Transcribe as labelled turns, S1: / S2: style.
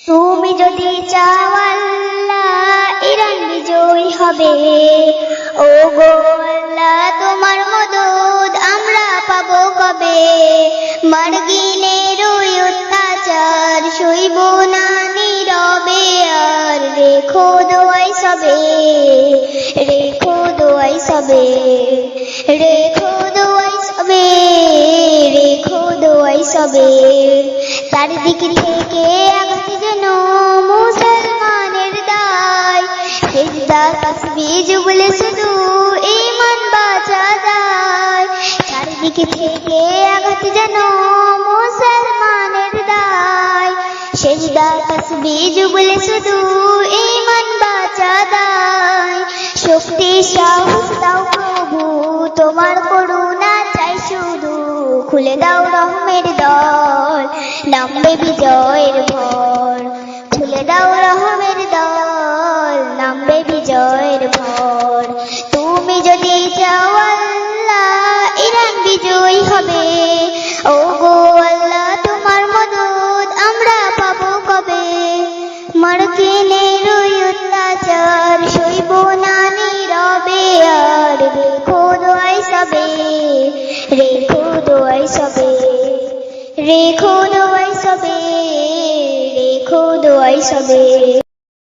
S1: তুমি যদি চাও আল্লাহ ইরান বিজয়ী হবে, ও গো আল্লাহ তোমার মদদ আমরা পাবো কবে। মার্কিনের ওই অত্যাচার সইব না নীরবে, আর রেখো দোয়াই সবে, রেখো দোয়াই সবে, রেখো দোয়াই সবে, রেখো দোয়াই সবে। চারিদিক থেকে আঘাত যেন মুসলমানের দায়, সিজদা তাসবিহ জুবলে শুধু ঈমান বাঁচা যায়। চারিদিক থেকে আঘাত যেন মুসলমানের দায়, সিজদা তাসবিহ জুবলে শুধু ঈমান বাঁচা যায়। শক্তি সাহস দাও প্রভু তোমার করুণা চাই শুধু, খুলে দাও রহমের দল নামবে বিজয়ের ভর, খুলে দাও রহমের দল নামবে বিজয়ের ভর। তুমি যদি চাও আল্লাহ ইরান বিজয়ী হবে, ও গো আল্লাহ তোমার মদদ আমরা পাবো কবে। মার্কিনের ওই অত্যাচার সইব না নীরবে, আর রেখো দোয়াই সবে, রেখো দোয়াই সবে, রেখো দোয়াই সবে, রেখো দোয়াই সবে।